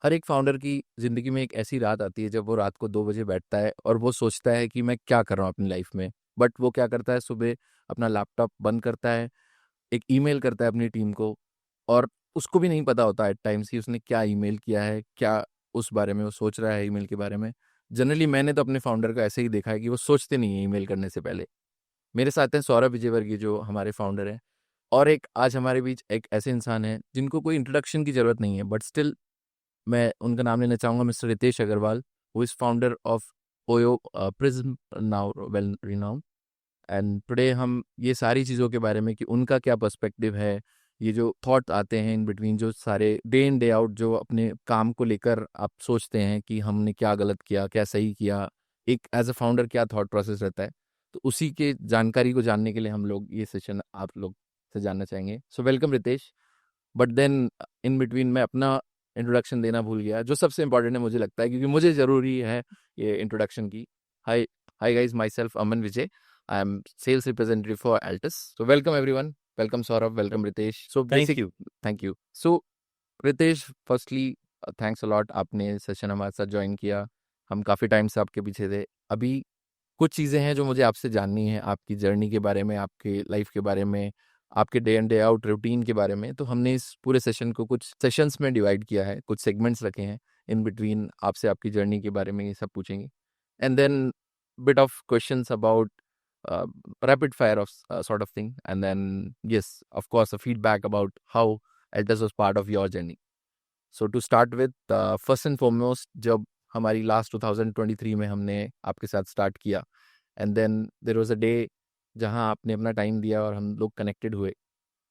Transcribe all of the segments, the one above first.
हर एक फाउंडर की ज़िंदगी में एक ऐसी रात आती है जब वो रात को 2 बजे बैठता है और वो सोचता है कि मैं क्या कर रहा हूँ अपनी लाइफ में। बट वो क्या करता है, सुबह अपना लैपटॉप बंद करता है, एक ईमेल करता है अपनी टीम को और उसको भी नहीं पता होता एट टाइम्स कि उसने क्या ईमेल किया है, क्या उस बारे में वो सोच रहा है ईमेल के बारे में। जनरली मैंने तो अपने फाउंडर को ऐसे ही देखा है कि वो सोचते नहीं है ईमेल करने से पहले। मेरे साथ हैं सौरभ विजयवर्गीय जो हमारे फाउंडर हैं, और एक आज हमारे बीच एक ऐसे इंसान हैं जिनको कोई इंट्रोडक्शन की ज़रूरत नहीं है, बट स्टिल मैं उनका नाम लेना चाहूँगा, mister Ritesh Agarwal, who is founder of OYO prism, now well renowned. And today हम ये सारी चीज़ों के बारे में कि उनका क्या पर्सपेक्टिव है, ये जो थॉट आते हैं इन बिटवीन, जो सारे डे इन डे आउट जो अपने काम को लेकर आप सोचते हैं कि हमने क्या गलत किया, क्या सही किया, एक एज अ फाउंडर क्या थॉट प्रोसेस रहता है, तो उसी के जानकारी को जानने के लिए हम लोग ये सेशन आप लोग से जानना चाहेंगे। So welcome Ritesh. But then in between मैं अपना इंट्रोडक्शन देना भूल गया, जो सबसे इंपॉर्टेंट है मुझे लगता है, क्योंकि मुझे ज़रूरी है ये इंट्रोडक्शन की। Hi, hi guys, my self Aman Vijay, I am sales representative for एल्टस। So welcome everyone, welcome Saurabh, welcome Ritesh. So thank basic you. Thank you. So Ritesh, firstly thanks a lot, आपने सेशन हमारे साथ ज्वाइन किया। हम काफ़ी टाइम से आपके पीछे थे। अभी कुछ चीज़ें हैं जो मुझे आपसे जाननी है, आपकी जर्नी के बारे में, आपके लाइफ के बारे में, आपके day in day out routine के बारे में। तो हमने इस पूरे सेशन को कुछ सेशंस में डिवाइड किया है, कुछ सेगमेंट्स रखे हैं। इन बिटवीन आपसे आपकी जर्नी के बारे में ये सब पूछेंगे, and then bit of questions about rapid fire of sort of thing, and then yes, of course, a feedback about how Altus was part of your journey. So to start with, first and foremost, जब हमारी last 2023 में हमने आपके साथ start किया, and then there was a day जहां आपने अपना टाइम दिया और हम लोग कनेक्टेड हुए।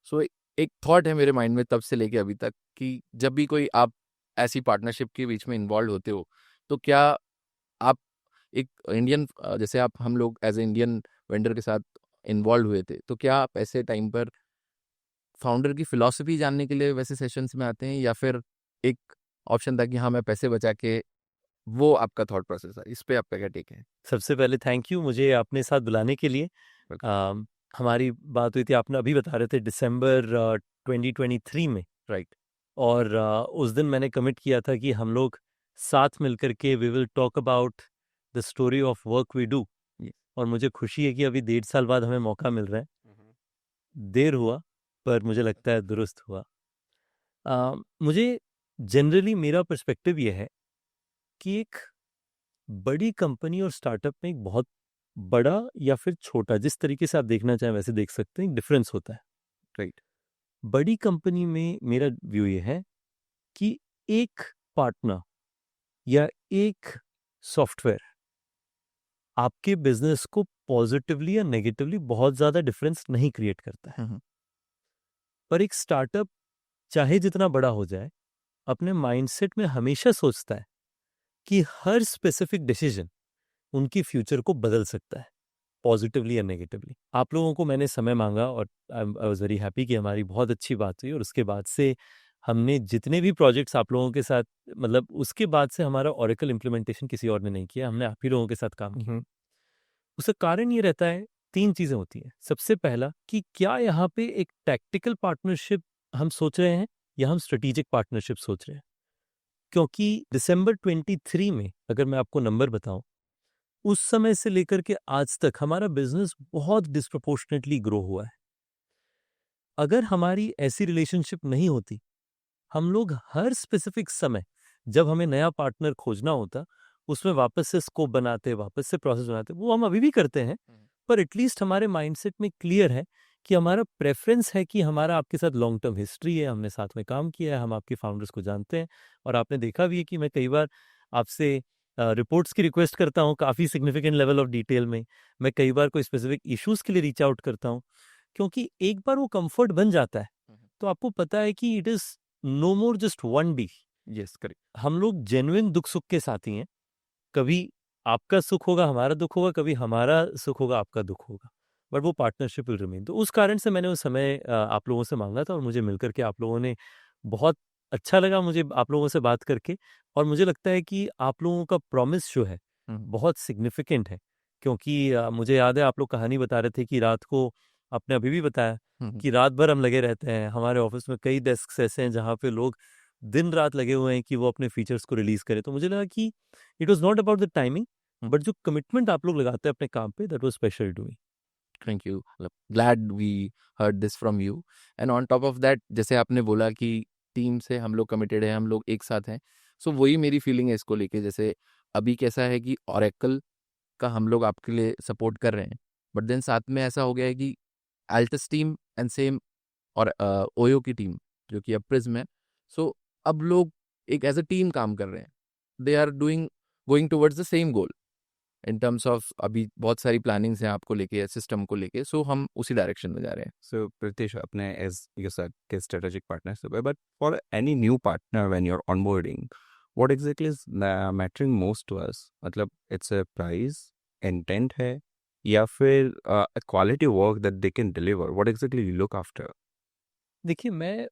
सो एक थॉट है मेरे माइंड में तब से लेके अभी तक कि जब भी कोई आप ऐसी पार्टनरशिप के बीच में इन्वॉल्व होते हो, तो क्या आप एक इंडियन, जैसे आप हम लोग एज ए इंडियन वेंडर के साथ इन्वॉल्व हुए थे, तो क्या आप ऐसे टाइम पर फाउंडर की फिलॉसफी जानने के लिए वैसे सेशंस में आते हैं, या फिर एक ऑप्शन था कि हाँ मैं पैसे बचा के, वो आपका थॉट प्रोसेस है? इस पे आपका क्या टेक है? सबसे पहले थैंक यू मुझे अपने साथ बुलाने के लिए। वेलकम। अम, हमारी बात हुई थी, आपने अभी बता रहे थे दिसंबर 2023 में, राइट। और उस दिन मैंने कमिट किया था कि हम लोग साथ मिलकर के we will talk about the story of work we do. ये और मुझे खुशी है कि अभी 1.5 साल बाद हमें मौका मिल रहा है। देर हुआ पर मुझे लगता है दुरुस्त हुआ। मुझे जनरली मेरा पर्सपेक्टिव ये है कि एक बड़ी कंपनी और स्टार्टअप में एक बहुत बड़ा या फिर छोटा, जिस तरीके से आप देखना चाहें वैसे देख सकते हैं, डिफरेंस होता है, राइट। बड़ी कंपनी में मेरा व्यू ये है कि एक पार्टनर या एक सॉफ्टवेयर आपके बिजनेस को पॉजिटिवली या नेगेटिवली बहुत ज़्यादा डिफरेंस नहीं क्रिएट करता है। पर एक स्टार्टअप चाहे जितना बड़ा हो जाए, अपने माइंडसेट में हमेशा सोचता है कि हर स्पेसिफिक डिसीजन उनकी फ्यूचर को बदल सकता है, पॉजिटिवली या नेगेटिवली। आप लोगों को मैंने समय मांगा और आई वाज वेरी हैप्पी कि हमारी बहुत अच्छी बात हुई। और उसके बाद से हमने जितने भी प्रोजेक्ट्स आप लोगों के साथ, मतलब उसके बाद से हमारा ओरेकल इम्प्लीमेंटेशन किसी और ने नहीं किया, हमने आप ही लोगों के साथ काम किया। उसका कारण ये रहता है, 3 चीज़ें होती हैं। सबसे पहला कि क्या यहाँ पे एक टैक्टिकल पार्टनरशिप हम सोच रहे हैं या हम स्ट्रेटेजिक पार्टनरशिप सोच रहे हैं। क्योंकि दिसंबर 23 में अगर मैं आपको नंबर बताऊं, उस समय से लेकर के आज तक हमारा बिजनेस बहुत डिस्प्रोपोर्शनेटली ग्रो हुआ है। अगर हमारी ऐसी रिलेशनशिप नहीं होती, हम लोग हर स्पेसिफिक समय जब हमें नया पार्टनर खोजना होता, उसमें वापस से स्कोप बनाते, वापस से प्रोसेस बनाते। वो हम अभी भी करते हैं, पर एटलीस्ट हमारे माइंडसेट में क्लियर है कि हमारा प्रेफरेंस है कि हमारा आपके साथ लॉन्ग टर्म हिस्ट्री है, हमने साथ में काम किया है, हम आपके फाउंडर्स को जानते हैं। और आपने देखा भी है कि मैं कई बार आपसे रिपोर्ट्स की रिक्वेस्ट करता हूँ काफ़ी सिग्निफिकेंट लेवल ऑफ डिटेल में। मैं कई बार कोई स्पेसिफिक इश्यूज़ के लिए रीच आउट करता हूँ, क्योंकि एक बार वो कंफर्ट बन जाता है तो आपको पता है कि it is no more just one day. Yes, correct. हम लोग जेन्युइन दुख सुख के साथी हैं। कभी आपका सुख होगा, हमारा दुख होगा, कभी हमारा सुख होगा, आपका दुख होगा, बट वो पार्टनरशिप विल रिमेन। तो उस कारण से मैंने उस समय आप लोगों से मांगा था और मुझे मिलकर के आप लोगों ने बहुत अच्छा लगा, मुझे आप लोगों से बात करके। और मुझे लगता है कि आप लोगों का प्रॉमिस जो है बहुत सिग्निफिकेंट है। क्योंकि मुझे याद है आप लोग कहानी बता रहे थे कि रात को, आपने अभी भी बताया कि रात भर हम लगे रहते हैं। हमारे ऑफिस में कई डेस्क ऐसे हैं जहाँ पे लोग दिन रात लगे हुए हैं कि वो अपने फीचर्स को रिलीज करे। तो मुझे लगा कि it was not about the timing, but जो कमिटमेंट आप लोग लगाते हैं अपने काम पे, that was special to me. Thank you, glad we heard this from you. And on top of that, जैसे आपने बोला कि टीम से हम लोग कमिटेड हैं, हम लोग एक साथ हैं, सो वही मेरी फीलिंग है इसको लेके। जैसे अभी कैसा है कि ओरेकल का हम लोग आपके लिए सपोर्ट कर रहे हैं, बट देन साथ में ऐसा हो गया है कि एल्टस टीम एंड सेम और ओयो की टीम जो कि अब प्रिज्म है, सो अब लोग एक एज अ टीम काम कर रहे हैं। They are doing going towards the same goal in terms of अभी बहुत सारी प्लानिंग्स हैं आपको लेके, सिस्टम को लेके, सो हम उसी डायरेक्शन में जा रहे हैं। So Pritesh, apne as you said, के strategic partnership है, but for any new partner when you're onboarding, what exactly is mattering most to us? मतलब it's a price, intent है, या फिर a quality work that they can deliver? What exactly you look after? देखिए, मैं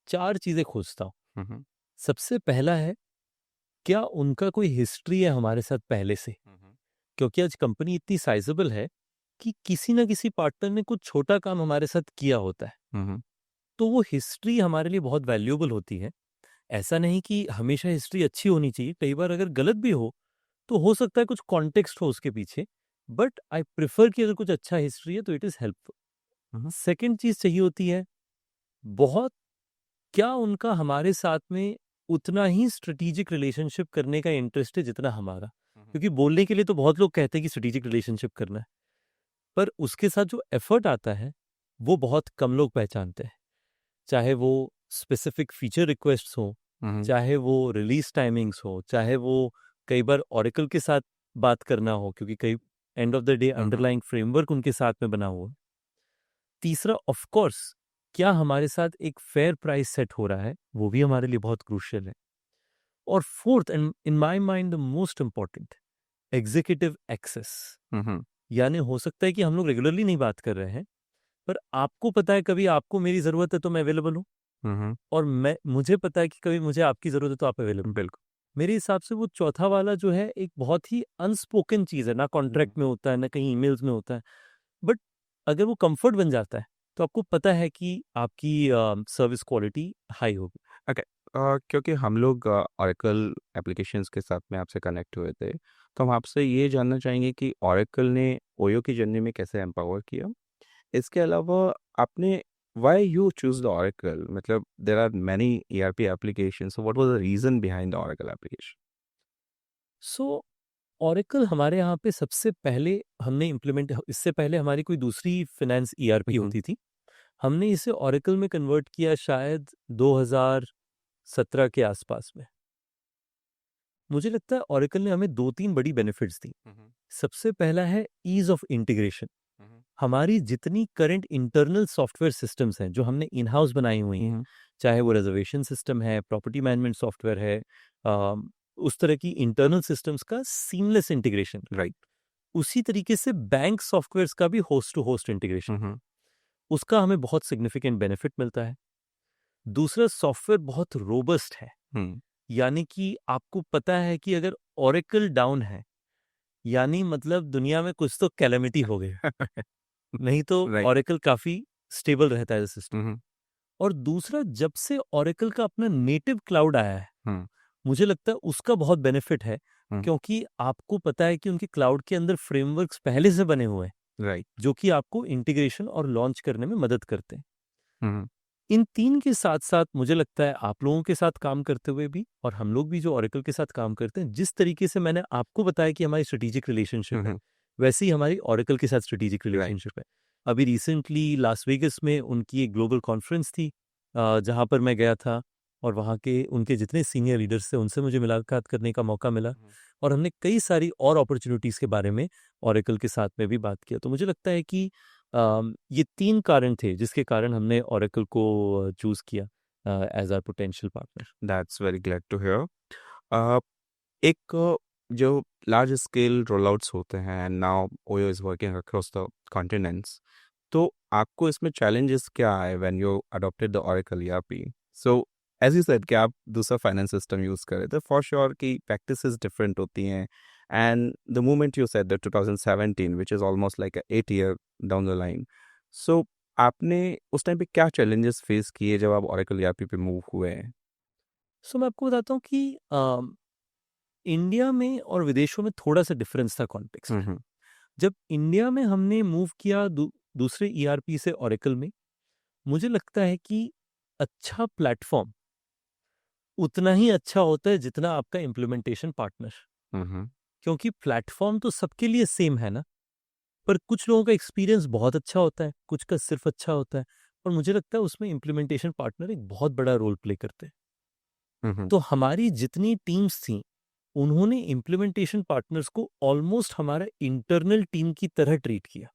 4 चीज़ें खोजता हूँ। हम्म, सबसे पहला है, क्या उनका कोई हिस्ट्री है हमारे साथ पहले से? क्योंकि आज कंपनी इतनी साइज़ेबल है कि किसी न किसी पार्टनर ने कुछ छोटा काम हमारे साथ किया होता है। हम्म, तो वो हिस्ट्री हमारे लिए बहुत वैल्यूएबल होती है। ऐसा नहीं कि हमेशा हिस्ट्री अच्छी होनी चाहिए, कई बार अगर गलत भी हो हो सकता है कुछ कॉन्टेक्स्ट हो उसके पीछे, बट आई प्रेफर कि अगर कुछ अच्छा हिस्ट्री है तो इट इज़ हेल्पफुल। सेकंड चीज़ चाहिए होती है, बहुत क्या उनका हमारे साथ में उतना ही स्ट्रेटेजिक रिलेशनशिप करने का इंटरेस्ट है जितना हमारा। क्योंकि बोलने के लिए तो बहुत लोग कहते हैं कि स्ट्रेटेजिक रिलेशनशिप करना है, पर उसके साथ जो एफर्ट आता है वो बहुत कम लोग पहचानते हैं। चाहे वो स्पेसिफिक फीचर रिक्वेस्ट्स हो, चाहे वो रिलीज टाइमिंग्स हो, चाहे वो कई बार ओरेकल के साथ बात करना हो, क्योंकि कई end of the day underlying framework उनके साथ में बना हुआ है। तीसरा, ऑफ कोर्स, क्या हमारे साथ एक फेयर प्राइस सेट हो रहा है, वो भी हमारे लिए बहुत क्रूशियल है। और fourth and in my mind the most important, executive access. यानी हो सकता है कि हम लोग रेगुलरली नहीं बात कर रहे हैं, पर आपको पता है कभी आपको मेरी जरूरत है तो मैं अवेलेबल हूँ, और मुझे पता है कि कभी मुझे आपकी जरूरत है तो आप अवेलेबल। बिल्कुल। मेरे हिसाब से वो चौथा वाला जो है एक बहुत ही अनस्पोकन चीज है, ना कॉन्ट्रैक्ट में होता है ना कहीं ईमेल्स में होता है, बट अगर वो कंफर्ट बन जाता है तो आपको पता है कि आपकी सर्विस क्वालिटी हाई होगी। ओके, क्योंकि हम लोग ओरेकल एप्लीकेशंस के साथ में आपसे कनेक्ट हुए थे, तो हम आपसे ये जानना चाहेंगे कि ओरेकल ने ओयो की जर्नी में कैसे एम्पावर किया। इसके अलावा आपने why you choose the Oracle, मतलब there are many ERP applications, so what was the reason behind the Oracle application? So Oracle हमारे यहाँ पे सबसे पहले हमने इम्प्लीमेंट, इससे पहले हमारी कोई दूसरी फाइनेंस ईआरपी होती थी, हमने इसे ओरेकल में कन्वर्ट किया शायद 2017 के आसपास में। मुझे लगता है ओरेकल ने हमें 2-3 बड़ी बेनिफिट्स दी। सबसे पहला है ईज ऑफ इंटीग्रेशन। हमारी जितनी करंट इंटरनल सॉफ्टवेयर सिस्टम्स हैं जो हमने इन हाउस बनाई हुई हैं, चाहे वो रिजर्वेशन सिस्टम है, प्रॉपर्टी मैनेजमेंट सॉफ्टवेयर है, उस तरह की इंटरनल सिस्टम्स का सीमलेस इंटीग्रेशन, राइट। उसी तरीके से बैंक सॉफ्टवेयर्स का भी होस्ट टू होस्ट इंटीग्रेशन, उसका हमें बहुत सिग्निफिकेंट बेनिफिट मिलता है। दूसरा, सॉफ्टवेयर बहुत रोबस्ट है, यानी कि आपको पता है कि अगर ओरेकल डाउन है, यानी मतलब दुनिया में कुछ तो कैलेमिटी हो गई नहीं तो Right. ओरेकल काफी स्टेबल रहता है सिस्टम। और दूसरा, जब से ओरेकल का अपना नेटिव क्लाउड आया है, मुझे लगता है उसका बहुत बेनिफिट है, क्योंकि आपको पता है कि उनके क्लाउड के अंदर फ्रेमवर्क्स पहले से बने हुए हैं, राइट। जो कि आपको इंटीग्रेशन और लॉन्च करने में मदद करते हैं। इन 3 के साथ साथ मुझे लगता है आप लोगों के साथ काम करते हुए भी, और हम लोग भी जो ओरेकल के साथ काम करते हैं, जिस तरीके से मैंने आपको बताया कि हमारी स्ट्रेटेजिक रिलेशनशिप है, वैसे ही हमारी ओरेकल के साथ स्ट्रेटेजिक रिलेशनशिप है। अभी रिसेंटली लास वेगस में उनकी एक ग्लोबल कॉन्फ्रेंस थी, जहाँ पर मैं गया था, और वहाँ के उनके जितने सीनियर लीडर्स थे उनसे मुझे मुलाकात करने का मौका मिला, और हमने कई सारी और अपॉर्चुनिटीज़ के बारे में ओरेकल के साथ में भी बात किया। तो मुझे लगता है कि ये 3 कारण थे जिसके कारण हमने ओरेकल को चूज़ किया as our potential partner. That's very glad to hear. एक जो लार्ज स्केल रोलआउट्स होते हैं, and now OYO is working across the continents, तो आपको इसमें चैलेंजेस क्या आए when you adopted the Oracle ERP? So as you said कि आप दूसरा फाइनेंस सिस्टम यूज़ करें, तो फॉर श्योर की प्रैक्टिसेस डिफरेंट होती हैं, and the moment you said that 2017 which is almost like 8 year down the line, सो आपने उस टाइम पे क्या चैलेंजेस फेस किए जब आप ओरेकल ईआरपी पे मूव हुए हैं? सो मैं आपको बताता हूँ कि इंडिया में और विदेशों में थोड़ा सा डिफरेंस था कॉन्टेक्स्ट। जब इंडिया में हमने मूव किया दूसरे ईआरपी से ओरेकल में, मुझे लगता है कि अच्छा प्लेटफॉर्म उतना ही अच्छा होता है जितना आपका इम्प्लीमेंटेशन पार्टनर, क्योंकि प्लेटफॉर्म तो सबके लिए सेम है ना, पर कुछ लोगों का एक्सपीरियंस बहुत अच्छा होता है, कुछ का सिर्फ अच्छा होता है, और मुझे लगता है उसमें इम्प्लीमेंटेशन पार्टनर एक बहुत बड़ा रोल प्ले करते हैं। तो हमारी जितनी टीम्स थी, उन्होंने इम्प्लीमेंटेशन पार्टनर्स को ऑलमोस्ट हमारा इंटरनल टीम की तरह ट्रीट किया।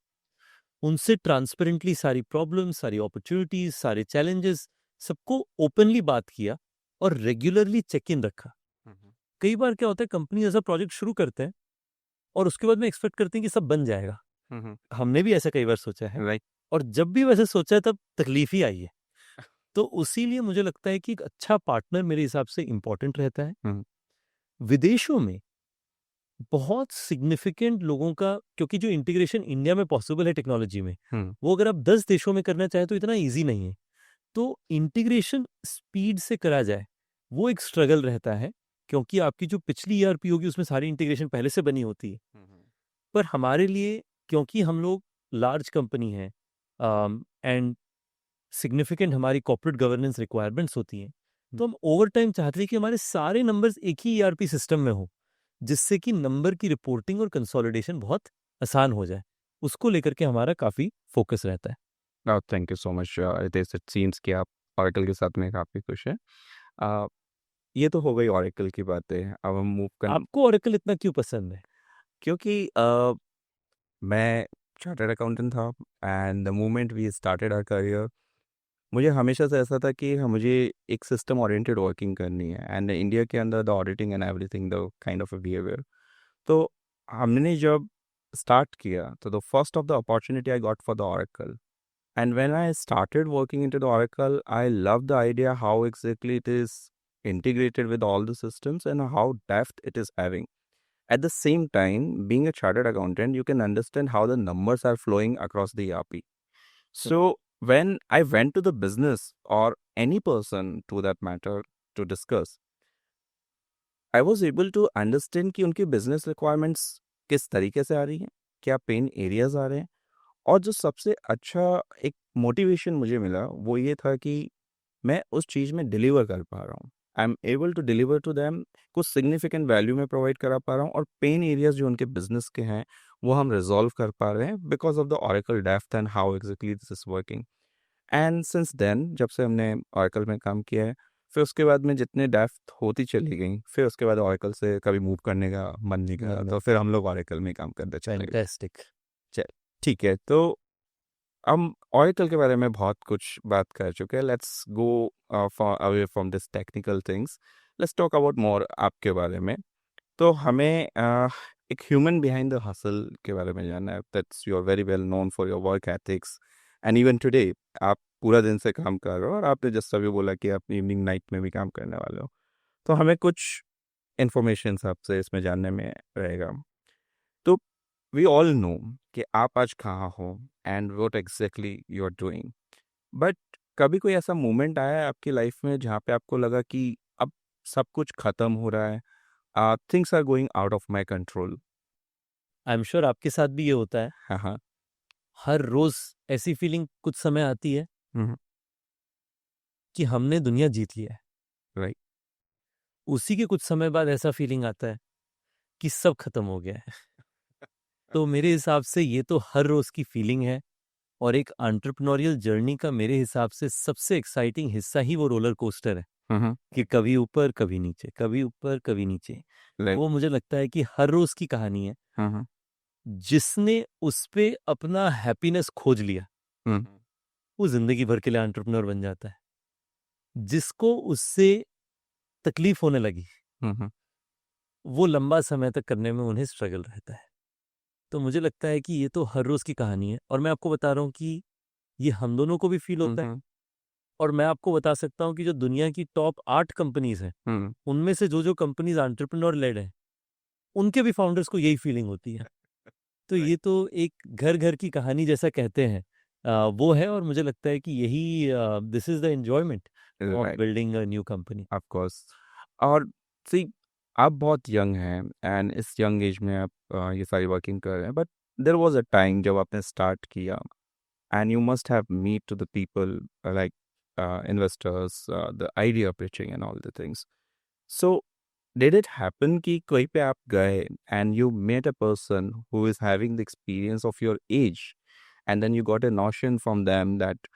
उनसे ट्रांसपेरेंटली सारी प्रॉब्लम्स, सारी अपॉर्चुनिटीज, सारे चैलेंजेस, सबको ओपनली बात किया और रेगुलरली चेक इन रखा। कई बार क्या होता है, कंपनी ऐसा प्रोजेक्ट शुरू करते हैं और उसके बाद में एक्सपेक्ट करते हैं कि सब बन जाएगा। हमने भी ऐसा कई बार सोचा है, राइट। और जब भी वैसे सोचा है तब तकलीफ ही आई है। तो उसीलिए मुझे लगता है कि एक अच्छा पार्टनर मेरे हिसाब से इंपॉर्टेंट रहता है। विदेशों में बहुत सिग्निफिकेंट लोगों का, क्योंकि जो इंटीग्रेशन इंडिया में पॉसिबल है टेक्नोलॉजी में, वो अगर आप 10 देशों में करना चाहें तो इतना इजी नहीं है। तो इंटीग्रेशन स्पीड से करा जाए वो एक स्ट्रगल रहता है, क्योंकि आपकी जो पिछली ईआरपी होगी उसमें सारी इंटीग्रेशन पहले से बनी होती है। पर हमारे लिए, क्योंकि हम लोग लार्ज कंपनी है एंड सिग्निफिकेंट हमारी कॉर्पोरेट गवर्नेंस रिक्वायरमेंट्स होती हैं, तो हम ओवर टाइम चाहते हैं कि हमारे सारे नंबर्स एक ही ईआरपी सिस्टम में हो, जिससे कि नंबर की रिपोर्टिंग और कंसोलिडेशन बहुत आसान हो जाए। उसको लेकर के हमारा काफ़ी फोकस रहता है। Thank you so much Ritesh, it seems कि आप ऑरेकल के साथ में काफ़ी खुश हैं। ये तो हो गई ऑरेकल की बातें। अब हम मूव कर, आपको ओरेकल इतना क्यों पसंद है? क्योंकि मैं चार्टर्ड अकाउंटेंट था and the moment we started our career, मुझे हमेशा से ऐसा था कि मुझे एक सिस्टम ओरिएंटेड वर्किंग करनी है एंड इंडिया के अंदर the auditing and everything the kind of behaviour. तो हमने जब स्टार्ट किया तो the first of the opportunity I got for the oracle, and when I started working into the Oracle, I love the idea how exactly it is integrated with all the systems and how depth it is having. At the same time, being a chartered accountant, you can understand how the numbers are flowing across the ERP. So when I went to the business or any person to that matter to discuss, I was able to understand कि उनकी business requirements किस तरीके से आ रही हैं, क्या pen areas आ रहे हैं, और जो सबसे अच्छा एक मोटिवेशन मुझे मिला वो ये था कि मैं उस चीज़ में डिलीवर कर पा रहा हूँ। I am able to deliver to them, कुछ सिग्निफिकेंट वैल्यू में प्रोवाइड करा पा रहा हूँ, और पेन एरियाज जो उनके बिजनेस के हैं वो हम रिजॉल्व कर पा रहे हैं because of the Oracle depth and how exactly this is working. And since then जब से हमने ऑरेकल में काम किया है, फिर उसके बाद में जितने डेप्थ होती चली गई, फिर उसके बाद ऑरेकल से कभी मूव करने का मन नहीं करा, तो फिर हम लोग ऑरेकल में काम करते चले गए। फैंटास्टिक। ठीक है, तो हम ऑरेकल के बारे में बहुत कुछ बात कर चुके हैं। Let's go away from this technical things, let's talk about more आपके बारे में। तो हमें एक ह्यूमन बिहाइंड द हसल के बारे में जानना है। That's you are very well known for your work ethics and even today आप पूरा दिन से काम कर रहे हो, और आपने जस्ट अभी बोला कि आप इवनिंग नाइट में भी काम करने वाले हो। तो हमें कुछ इन्फॉर्मेशन आपसे इसमें जानने में रहेगा। तो वी ऑल नो कि आप आज कहाँ हो and what exactly you are doing, but कभी कोई ऐसा मोमेंट आया है आपकी लाइफ में जहाँ पे आपको लगा कि अब सब कुछ खत्म हो रहा है, things are going out of my control? I am sure आपके साथ भी ये होता है। हाँ हाँ। हर रोज ऐसी फीलिंग कुछ समय आती है कि हमने दुनिया जीत लिया है। राइट। उसी के कुछ समय बाद ऐसा फीलिंग आता है कि सब खत्म हो गया है। तो मेरे हिसाब से ये तो हर रोज की फीलिंग है, और एक एंटरप्रेन्योरियल जर्नी का मेरे हिसाब से सबसे एक्साइटिंग हिस्सा ही वो रोलर कोस्टर है, कि कभी ऊपर कभी नीचे, कभी ऊपर कभी नीचे। वो मुझे लगता है कि हर रोज की कहानी है। जिसने उस पे अपना हैप्पीनेस खोज लिया वो जिंदगी भर के लिए एंटरप्रेन्योर बन जाता है। जिसको उससे तकलीफ होने लगी वो लंबा समय तक करने में उन्हें स्ट्रगल रहता है। तो मुझे लगता है कि ये तो हर रोज की कहानी है, और मैं आपको बता रहा हूँ कि ये हम दोनों को भी फील होता है। और मैं आपको बता सकता हूँ कि जो दुनिया की टॉप 8 कंपनीज हैं, उनमें से जो कंपनीज एंटरप्रेन्योर लेड हैं, उनके भी फाउंडर्स को यही फीलिंग होती है। तो ये तो एक घर घर की कहानी जैसा कहते हैं, वो है। और मुझे लगता है कि यही this is the enjoyment. Of right, building a new company. Of course. और सी, आप बहुत यंग हैं एंड इस यंग एज में आप ये सारी वर्किंग कर रहे हैं, but there was a time जब आपने स्टार्ट किया and you must have meet to the people like investors, the idea pitching and all the things. So did it happen कि कहीं पे आप गए and you met a person who is having the experience of your age and then you got a notion from them that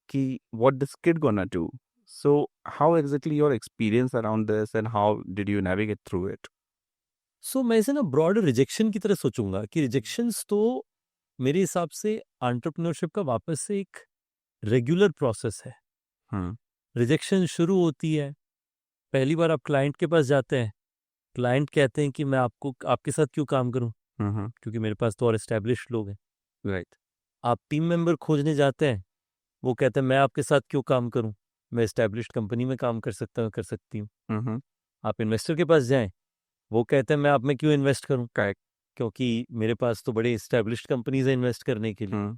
कि what this kid gonna do? So how exactly your experience around this and how did you navigate through it? सो मैं इसे ना broader rejection की तरह सोचूंगा कि rejections तो मेरे हिसाब से एंटरप्रेन्योरशिप का वापस से एक रेगुलर प्रोसेस है। हम्म रिजेक्शन शुरू होती है, पहली बार आप क्लाइंट के पास जाते हैं, क्लाइंट कहते हैं कि मैं आपके साथ क्यों काम करूं, क्योंकि मेरे पास तो और एस्टेब्लिश्ड लोग हैं। राइट। आप टीम मेंबर खोजने जाते हैं, वो कहते हैं मैं आपके साथ क्यों काम करूं, मैं एस्टेब्लिश्ड कंपनी में काम कर सकता हूँ, कर सकती हूँ। आप इन्वेस्टर के पास जाएं, वो कहते हैं मैं आप में क्यों इन्वेस्ट करूं, क्योंकि मेरे पास तो बड़े एस्टेब्लिश्ड कंपनीज है इन्वेस्ट करने के लिए।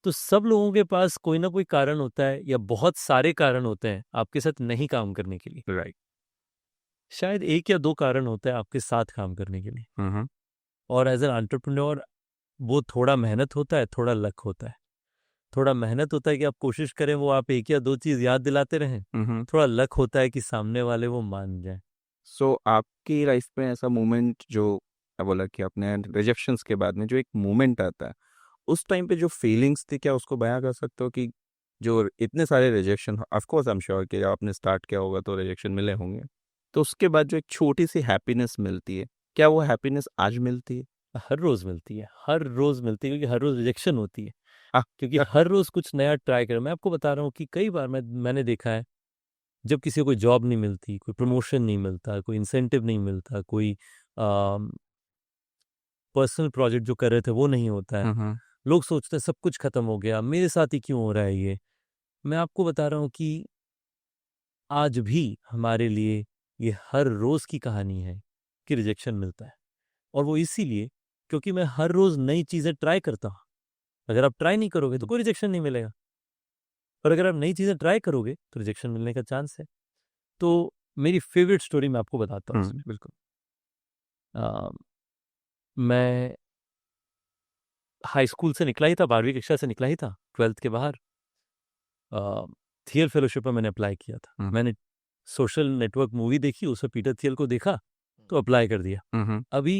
तो सब लोगों के पास कोई ना कोई कारण होता है या बहुत सारे कारण होते हैं आपके साथ नहीं काम करने के लिए। राइट। शायद एक या दो कारण होता है आपके साथ काम करने के लिए। और एज एन एंटरप्रेन्योर वो थोड़ा मेहनत होता है, थोड़ा लक होता है। थोड़ा मेहनत होता है कि आप कोशिश करें वो आप एक या दो चीज़ याद दिलाते रहें। थोड़ा लक होता है कि सामने वाले वो मान जाए। सो आपकी लाइफ में ऐसा मोमेंट जो क्या बोला कि आपने रिजेक्शंस के बाद में जो एक मोमेंट आता है, उस टाइम पे जो फीलिंग्स थी, क्या उसको बयां कर सकते हो कि जो इतने सारे rejection, of course I am sure कि जब आपने स्टार्ट किया होगा तो रिजेक्शन मिले होंगे, तो उसके बाद जो एक छोटी सी हैप्पीनेस मिलती है, क्या वो हैप्पीनेस आज मिलती है? हर रोज़ मिलती है, हर रोज़ मिलती है, क्योंकि हर रोज़ रिजेक्शन होती है। हाँ, क्योंकि हर रोज़ कुछ नया ट्राई कर, मैं आपको बता रहा हूँ कि कई बार मैंने देखा है जब किसी को कोई जॉब नहीं मिलती, कोई प्रमोशन नहीं मिलता, कोई इंसेंटिव नहीं मिलता, कोई पर्सनल प्रोजेक्ट जो कर रहे थे वो नहीं होता है, लोग सोचते हैं सब कुछ खत्म हो गया, मेरे साथ ही क्यों हो रहा है ये। मैं आपको बता रहा हूँ कि आज भी हमारे लिए ये हर रोज़ की कहानी है कि रिजेक्शन मिलता है। और वो इसीलिए क्योंकि मैं हर रोज़ नई चीज़ें ट्राई करता हूँ। अगर आप ट्राई नहीं करोगे तो कोई रिजेक्शन नहीं मिलेगा, और अगर आप नई चीज़ें ट्राई करोगे तो रिजेक्शन मिलने का चांस है। तो मेरी फेवरेट स्टोरी मैं आपको बताता हूँ इसमें। बिल्कुल। अ, मैं हाई स्कूल से निकला ही था, 12वीं कक्षा से निकला ही था, 12th के बाहर थियल फेलोशिप में मैंने अप्लाई किया था। मैंने सोशल नेटवर्क मूवी देखी, उसमें पीटर थियल को देखा तो अप्लाई कर दिया। अभी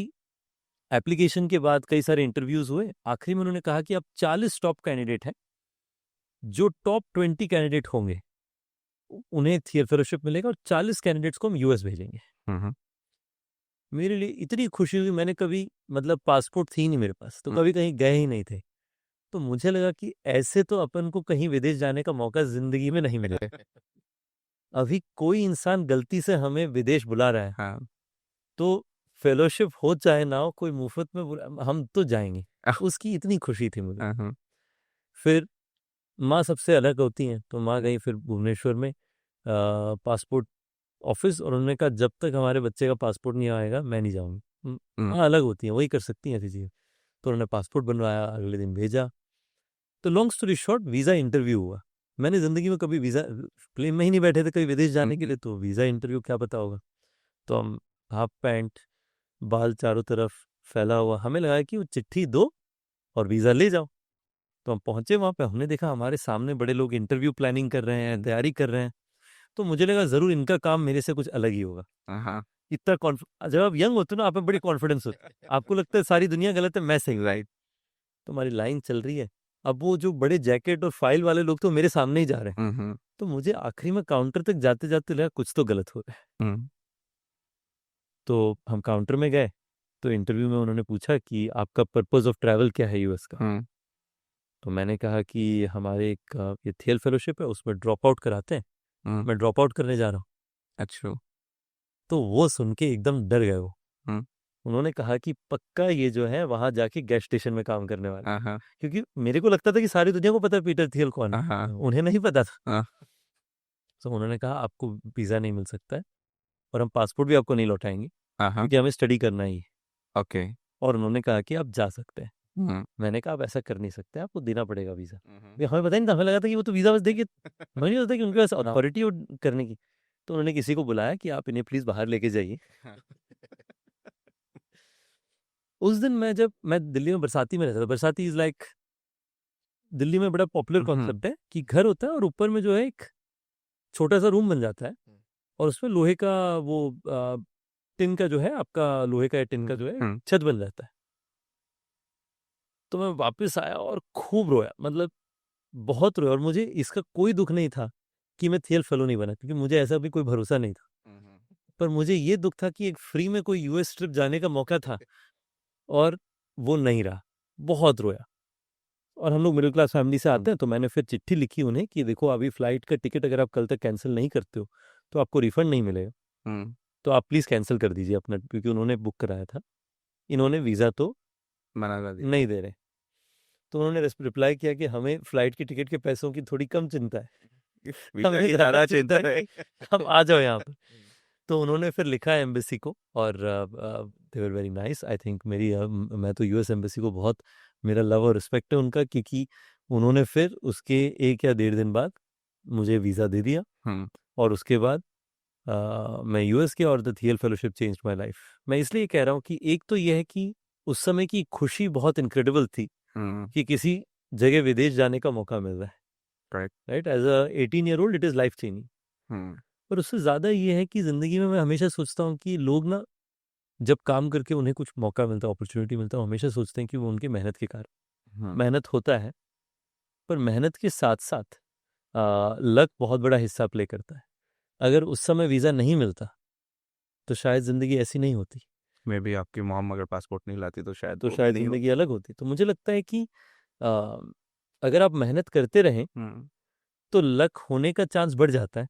एप्लीकेशन के बाद कई सारे इंटरव्यूज हुए, आखिरी में उन्होंने कहा कि अब 40 टॉप कैंडिडेट हैं, जो टॉप 20 कैंडिडेट होंगे उन्हें थियल फेलोशिप मिलेगा और 40 कैंडिडेट्स को हम यूएस भेजेंगे। मेरे लिए इतनी खुशी हुई, मैंने कभी मतलब पासपोर्ट थी नहीं मेरे पास, तो कभी कहीं गए ही नहीं थे। तो मुझे लगा कि ऐसे तो अपन को कहीं विदेश जाने का मौका जिंदगी में नहीं मिलेगा। अभी कोई इंसान गलती से हमें विदेश बुला रहा है, हाँ। तो फेलोशिप हो चाहे ना हो, कोई मुफ्त में हम तो जाएंगे। उसकी इतनी खुशी थी मुझे। फिर माँ सबसे अलग होती हैं, तो माँ गई फिर भुवनेश्वर में पासपोर्ट ऑफिस, और उन्होंने कहा जब तक हमारे बच्चे का पासपोर्ट नहीं आएगा मैं नहीं जाऊंगी। हाँ, अलग होती हैं, वही कर सकती हैं ऐसी चीज़। तो उन्होंने पासपोर्ट बनवाया, अगले दिन भेजा। तो long story short, visa interview हुआ। मैंने ज़िंदगी में कभी वीज़ा प्लेन में ही नहीं बैठे थे कभी विदेश जाने के लिए, तो वीज़ा इंटरव्यू क्या पता होगा। तो हम हाफ पैंट, बाल चारों तरफ फैला हुआ, हमें लगा कि वो चिट्ठी दो और वीज़ा ले जाओ। तो हम पहुंचे वहाँ पे, हमने देखा हमारे सामने बड़े लोग इंटरव्यू प्लानिंग कर रहे हैं, तैयारी कर रहे हैं। तो मुझे लगा ज़रूर इनका काम मेरे से कुछ अलग ही होगा। इतना जब आप यंग होते हो ना, आप में बड़ी कॉन्फिडेंस होती है, आपको लगता है सारी दुनिया गलत है, मैं सही। राइट। तो हमारी लाइन चल रही है, अब वो जो बड़े जैकेट और फाइल वाले लोग तो मेरे सामने ही जा रहे हैं। तो मुझे आखिरी में काउंटर तक जाते जाते लगा कुछ तो गलत हो रहा है। तो हम काउंटर में गए, तो इंटरव्यू में उन्होंने पूछा कि आपका पर्पस ऑफ ट्रैवल क्या है यूएस का। तो मैंने कहा कि हमारे एक ये थियल फेलोशिप है, उसमें ड्रॉप आउट कराते हैं, मैं ड्रॉप आउट करने जा रहा हूँ। अच्छा। तो वो सुन के एकदम डर गए वो। उन्होंने कहा कि पक्का ये जो है वहां जाके गैस स्टेशन में काम करने वाले, क्योंकि मेरे को लगता था कि सारी दुनिया को पता है पीटर थियल कौन है, उन्हें नहीं पता था। तो उन्होंने कहा आपको वीज़ा नहीं मिल सकता है और हम पासपोर्ट भी आपको नहीं लौटाएंगे, क्योंकि हमें स्टडी करना ही है। ओके। और उन्होंने कहा कि आप जा सकते हैं। मैंने कहा आप ऐसा कर नहीं सकते, आपको देना पड़ेगा वीज़ा। हमें पता ही नहीं था, हमें लगा था कि वो तो वीज़ा बस देंगे, हमें नहीं पता कि उनके पास अथॉरिटी करने की। तो उन्होंने किसी को बुलाया कि आप इन्हें प्लीज़ बाहर लेके जाइए। उस दिन मैं दिल्ली में बरसाती में रहता था। बरसाती इज़ लाइक दिल्ली में बड़ा पॉपुलर कॉन्सेप्ट है कि घर होता है और ऊपर में जो है एक छोटा सा रूम बन जाता है और उसमें लोहे का वो टिन का जो है आपका, लोहे का या टिन का जो है छत बन जाता है। तो मैं वापस आया और खूब रोया, मतलब बहुत रोया, और मुझे इसका कोई दुख नहीं था कि मैं थियल फेलो नहीं बना, क्योंकि मुझे ऐसा भी कोई भरोसा नहीं था। पर मुझे ये दुख था कि एक फ्री में कोई यूएस ट्रिप जाने का मौका था और वो नहीं रहा। बहुत रोया। और हम लोग मिडिल क्लास फैमिली से आते हैं, तो मैंने फिर चिट्ठी लिखी उन्हें कि देखो अभी फ्लाइट का टिकट अगर आप कल तक कैंसिल नहीं करते हो तो आपको रिफंड नहीं मिलेगा, तो आप प्लीज़ कैंसिल कर दीजिए अपना, क्योंकि उन्होंने बुक कराया था। इन्होंने वीज़ा तो मना कर दिया। नहीं दे रहे। तो उन्होंने रिप्लाई किया कि हमें फ्लाइट की टिकट के पैसों की थोड़ी कम चिंता है, वीजा की ज़्यादा चिंता है। हम आ जाओ यहाँ पर। तो उन्होंने फिर लिखा है एम्बेसी को, और they were very nice. I think मैं तो यूएस एम्बेसी को बहुत, मेरा लव और रिस्पेक्ट है उनका, क्योंकि उन्होंने फिर उसके 1 या 1.5 दिन बाद मुझे वीज़ा दे दिया, और उसके बाद मैं यूएस के, और द थियल फेलोशिप चेंज्ड माय लाइफ। मैं इसलिए कह रहा हूँ कि एक तो ये है कि उस समय की खुशी बहुत इनक्रेडिबल थी कि किसी जगह विदेश जाने का मौका मिल रहा है, right. As a 18 year old it is life changing. पर उससे ज़्यादा ये है कि ज़िंदगी में मैं हमेशा सोचता हूँ कि लोग ना, जब काम करके उन्हें कुछ मौका मिलता है, अपॉर्चुनिटी मिलता है, हमेशा सोचते हैं कि वो उनकी मेहनत के कारण। मेहनत होता है, पर मेहनत के साथ साथ लक बहुत बड़ा हिस्सा प्ले करता है। अगर उस समय वीज़ा नहीं मिलता तो शायद ज़िंदगी ऐसी नहीं होती, मे बी आपकी मॉम अगर पासपोर्ट नहीं लाती तो शायद ज़िंदगी अलग होती। तो मुझे लगता है कि अगर आप मेहनत करते रहें तो लक होने का चांस बढ़ जाता है,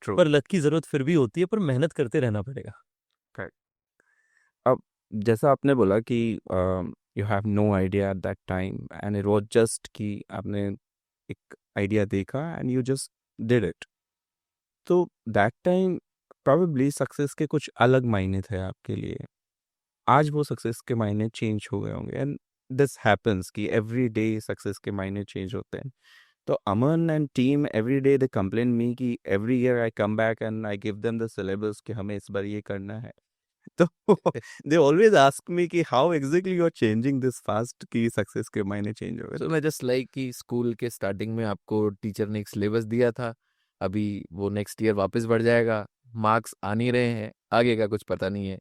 पर लक की ज़रूरत फिर भी होती है, पर मेहनत करते रहना पड़ेगा। अब जैसा आपने बोला कि you have no idea at that time and it was just कि आपने एक आइडिया देखा and you just did it, तो दैट टाइम प्रोबेबली सक्सेस के कुछ अलग मायने थे आपके लिए। आज वो सक्सेस के मायने चेंज हो गए होंगे एंड दिस हैपेंस कि एवरी डे सक्सेस के मायने चेंज होते हैं। तो Aman and team every day they complain me कि every year I come back and I give them the syllabus कि हमें इस बार ये करना है। तो दे ऑलवेज आस्क मी कि how exactly you are changing this fast कि सक्सेस के मायने चेंज हो गए। सो मैं जस्ट लाइक कि स्कूल के स्टार्टिंग में आपको टीचर ने एक सिलेबस दिया था, अभी वो नेक्स्ट ईयर वापस बढ़ जाएगा, मार्क्स आ नहीं रहे हैं, आगे का कुछ पता नहीं है,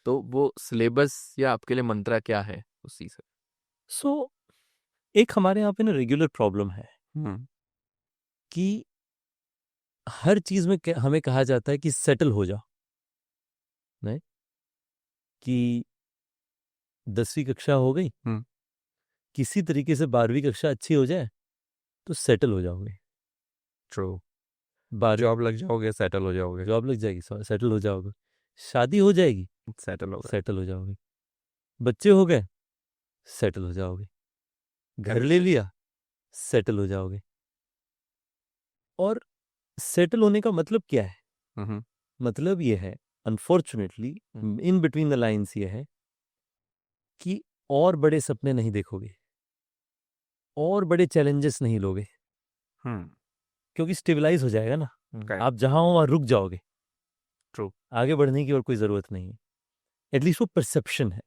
तो वो सिलेबस या आपके लिए मंत्रा क्या है उस चीज़ से? सो एक हमारे यहाँ पे ना रेगुलर प्रॉब्लम है कि हर चीज़ में हमें कहा जाता है कि सेटल हो जाओ, नहीं कि 10वीं कक्षा हो गई, किसी तरीके से 12वीं कक्षा अच्छी हो जाए तो सेटल हो जाओगे। ट्रू, 12 जॉब लग जाओगे, सेटल हो जाओगे, जॉब लग जाएगी, सेटल हो जाओगे। शादी हो जाएगी, सेटल हो गए, सेटल हो जाओगे। बच्चे हो गए, सेटल हो जाओगे। घर ले लिया, सेटल हो जाओगे। और सेटल होने का मतलब क्या है? मतलब ये है, unfortunately in between the lines, ये है कि और बड़े सपने नहीं देखोगे, और बड़े चैलेंजेस नहीं लोगे, क्योंकि स्टेबलाइज हो जाएगा ना। आप जहां हो वहां रुक जाओगे। ट्रू, आगे बढ़ने की और कोई ज़रूरत नहीं है। एटलीस्ट वो परसेप्शन है।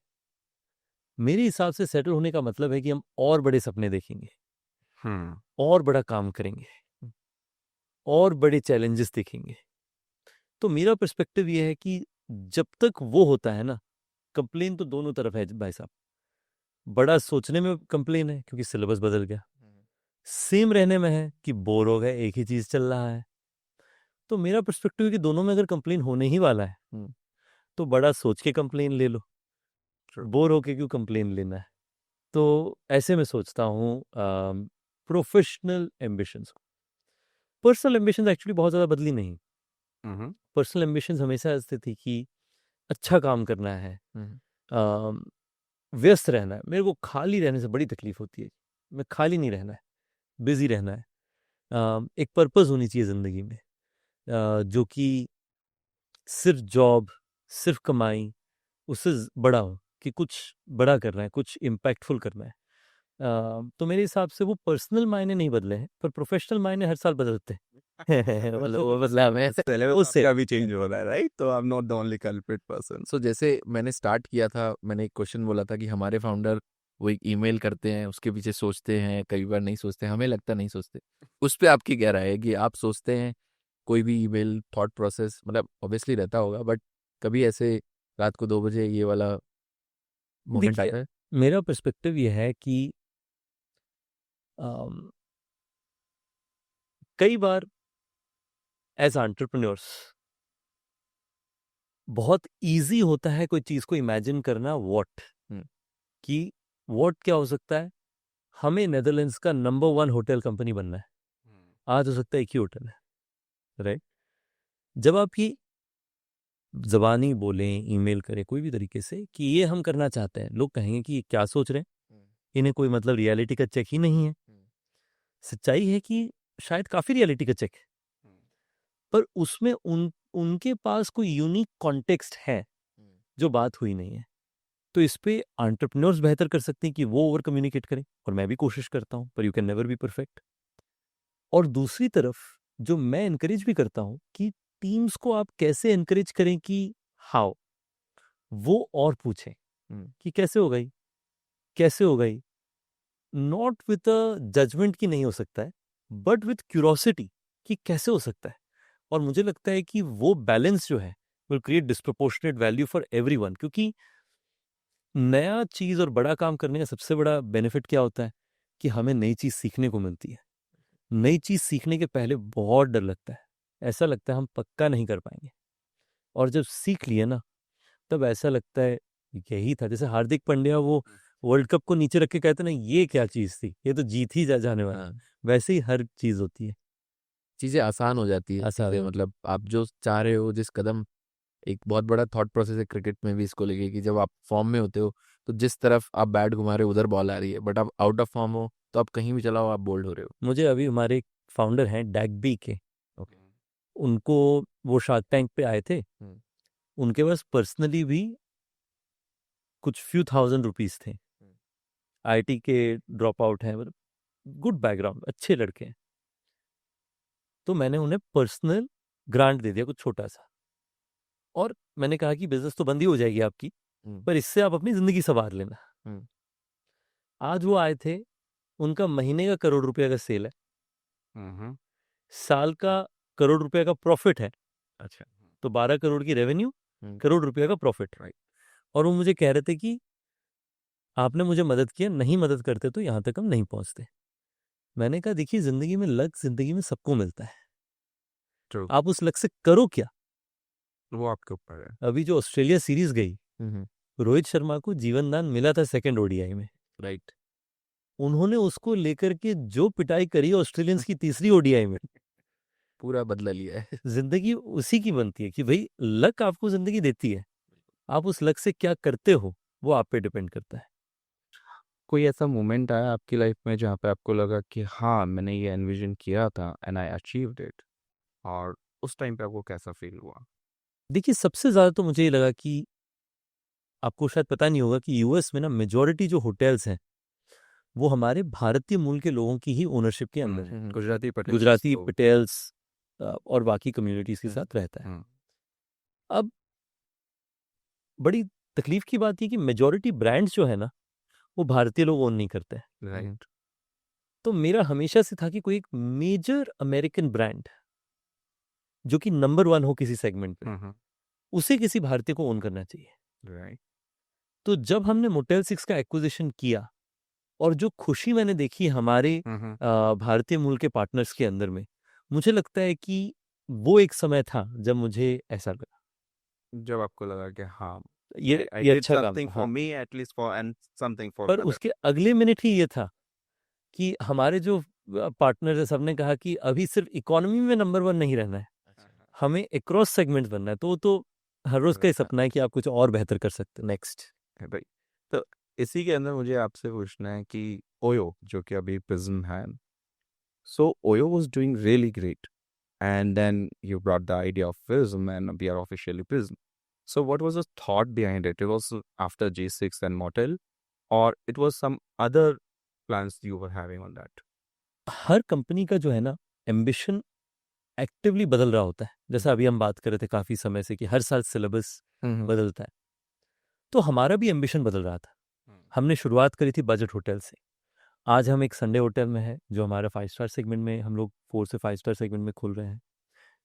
मेरे हिसाब से सेटल होने का मतलब है कि हम और बड़े सपने देखेंगे, और बड़ा काम करेंगे, और बड़े चैलेंजेस देखेंगे। तो मेरा पर्सपेक्टिव ये है कि जब तक वो होता है ना, कंप्लेन तो दोनों तरफ है भाई साहब। बड़ा सोचने में कंप्लेन है क्योंकि सिलेबस बदल गया, सेम रहने में है कि बोर हो गए, एक ही चीज़ चल रहा है। तो मेरा पर्सपेक्टिव है कि दोनों में अगर कंप्लेन होने ही वाला है तो बड़ा सोच के कंप्लेन ले लो, बोर होके क्यों कंप्लेन लेना है। तो ऐसे में सोचता हूँ professional ambitions, personal ambitions actually बहुत ज़्यादा बदली नहीं। पर्सनल एम्बिशंस हमेशा ऐसे थी कि अच्छा काम करना है, व्यस्त रहना है। मेरे को खाली रहने से बड़ी तकलीफ होती है। मैं खाली नहीं रहना है, बिजी रहना है। एक पर्पस होनी चाहिए ज़िंदगी में, जो कि सिर्फ जॉब, सिर्फ कमाई, उससे बड़ा हो, कि कुछ बड़ा करना है, कुछ इम्पैक्टफुल करना है। तो मेरे हिसाब से वो पर्सनल मायने नहीं बदले हैं, पर प्रोफेशनल मायने हर साल बदलते हैं। मतलब वो बदला हमें सिलेबस उससे आपका भी चेंज हो रहा है, राइट? तो I am not the only culprit person. So जैसे मैंने स्टार्ट किया था, मैंने एक क्वेश्चन बोला था कि हमारे फाउंडर वो एक ईमेल करते हैं, उसके पीछे सोचते हैं, कई बार नहीं सोचते, हमें लगता नहीं सोचते। उस पे आपकी क्या राय है कि आप सोचते हैं कोई भी ईमेल, थॉट प्रोसेस मतलब ऑब्वियसली रहता होगा, बट कभी ऐसे रात को 2 बजे ये वाला मोमेंट देखिए, आता है? मेरा पर्सपेक्टिव ये है कि अम, कई बार एज एंटरप्रेन्योर्स बहुत इजी होता है कोई चीज को इमेजिन करना। व्हाट हम्म, कि व्हाट क्या हो सकता है? हमें नेदरलैंड्स का नंबर 1 होटल कंपनी बनना है। आज हो सकता है एक ही होटल है, राइट? जब आप ये जबानी बोलें, ईमेल करें, कोई भी तरीके से कि ये हम करना चाहते हैं, लोग कहेंगे कि ये क्या सोच रहे हैं, इन्हें कोई मतलब रियलिटी का चेक ही नहीं है। सच्चाई है कि शायद काफी रियलिटी का चेक है, पर उसमें उनके पास कोई यूनिक कॉन्टेक्स्ट है जो बात हुई नहीं है। तो इस पे एंटरप्रेन्योर्स बेहतर कर सकते हैं कि वो ओवर कम्युनिकेट करें, और मैं भी कोशिश करता हूं, पर you can never be perfect. और दूसरी तरफ जो मैं एनकरेज भी करता हूं कि टीम्स को आप कैसे एनकरेज करें कि हाउ वो और पूछें कि कैसे हो गई, कैसे हो गई, नॉट विथ अ जजमेंट की नहीं हो सकता है, बट विथ क्यूरोसिटी कि कैसे हो सकता है। और मुझे लगता है कि वो बैलेंस जो है will create disproportionate value for everyone. क्योंकि नया चीज और बड़ा काम करने का सबसे बड़ा बेनिफिट क्या होता है कि हमें नई चीज सीखने को मिलती है। नई चीज सीखने के पहले बहुत डर लगता है, ऐसा लगता है हम पक्का नहीं कर पाएंगे, और जब सीख लिए ना तब ऐसा लगता है यही था। जैसे हार्दिक पांड्या वो वर्ल्ड कप को नीचे रख के कहते ना ये क्या चीज थी, ये तो जीत ही जाने वाला। हाँ, वैसे ही हर चीज होती है, चीज़ें आसान हो जाती है, आसान चीज़ें हो। मतलब आप जो चाह रहे हो, जिस कदम, एक बहुत बड़ा थॉट प्रोसेस है क्रिकेट में भी इसको लेके कि जब आप फॉर्म में होते हो तो जिस तरफ आप बैट घुमा रहे हो उधर बॉल आ रही है, बट आप आउट ऑफ फॉर्म हो तो आप कहीं भी चलाओ आप बोल्ड हो रहे हो। मुझे अभी हमारे फाउंडर हैं डैगबी के, ओके। उनको वो शार्क टैंक पे आए थे, हम्म, उनके पास पर्सनली भी कुछ फ्यू थाउजेंड रुपीस थे। आईटी के ड्रॉप आउट हैं, मतलब गुड बैकग्राउंड, अच्छे लड़के हैं। तो मैंने उन्हें पर्सनल ग्रांट दे दिया कुछ छोटा सा, और मैंने कहा कि बिजनेस तो बंद ही हो जाएगी आपकी, हम्म, पर इससे आप अपनी जिंदगी संवार लेना। हम्म, आज वो आए थे, उनका महीने का 1 करोड़ रुपए का सेल है, हम्म। साल का 1 करोड़ रुपए का प्रॉफिट है, अच्छा। तो 12 करोड़ की रेवेन्यू, हम्म, 1 करोड़ रुपए का प्रॉफिट। राइट। और वो मुझे कह रहे थे कि आपने मुझे मदद किया, नहीं मदद करते तो यहाँ तक हम नहीं पहुंचते। मैंने कहा देखिए, जिंदगी में लक जिंदगी में सबको मिलता है, ट्रू। आप उस लक से करो क्या। वो आपके ऊपर है। अभी जो ऑस्ट्रेलिया सीरीज गई, हम्म, रोहित शर्मा को जीवन दान मिला था सेकंड ओडीआई में, राइट। उन्होंने उसको लेकर के जो पिटाई करी ऑस्ट्रेलियंस की तीसरी ओडीआई में, पूरा बदला लिया है। जिंदगी उसी की बनती है कि भाई लक आपको जिंदगी देती है, आप उस लक से क्या करते हो वो आप पे डिपेंड करता है। कोई ऐसा मोमेंट आया आपकी लाइफ में जहाँ पे आपको लगा कि हाँ, मैंने ये एनविजन किया था एंड आई अचीव्ड इट, और उस टाइम पे आपको कैसा फील हुआ? देखिए, सबसे ज्यादा तो मुझे ये लगा कि आपको शायद पता नहीं होगा कि यूएस में ना मेजोरिटी जो होटल्स हैं वो हमारे भारतीय मूल के लोगों की ही ओनरशिप के अंदर है। गुजराती पटेल गुजराती, तो पटेल्स और बाकी कम्युनिटीज के साथ रहता है। हम्म, अब बड़ी तकलीफ की बात ये कि मेजोरिटी ब्रांड्स जो है ना वो भारतीय लोग ओन नहीं करते हैं। राइट। तो मेरा हमेशा से था कि कोई एक मेजर अमेरिकन ब्रांड जो कि नंबर 1 हो किसी सेगमेंट पे, उसे किसी भारतीय को ओन करना चाहिए। राइट। तो जब हमने मोटेल 6 का एक्विजिशन किया और जो खुशी मैंने देखी हमारे भारतीय मूल के पार्टनर्स के अंदर में, मुझे लगता है कि वो एक समय था जब मुझे ऐसा लगा जब आपको लगा कि हाँ, ये I ये did अच्छा काम something था। for हाँ, me at least for and something for पर others. उसके अगले मिनट ही ये था कि हमारे जो पार्टनर्स है सबने कहा कि अभी सिर्फ इकोनॉमी में नंबर 1 नहीं रहना है, हमें अक्रॉस सेगमेंट्स बनना है। तो हर रोज का ही सपना है कि आप कुछ और बेहतर कर सकते हैं नेक्स्ट। है भाई। तो इसी के अंदर मुझे आपसे पूछना है कि ओयो जो कि अभी प्रिज्म है, so OYO was doing really great and then you brought the idea of Prism and we are officially Prism. So what was the thought behind it? It was after G6 and Motel, or it was some other plans you were having on that? Her company का जो है ना ambition actively बदल रहा होता है। जैसा अभी हम बात कर रहे थे काफ़ी समय से कि हर साल सिलेबस बदलता है, तो हमारा भी एम्बिशन बदल रहा था। हमने शुरुआत करी थी बजट होटल से। आज हम एक संडे होटल में है जो हमारा 5 स्टार सेगमेंट में, हम लोग 4 से 5 स्टार सेगमेंट में खुल रहे हैं।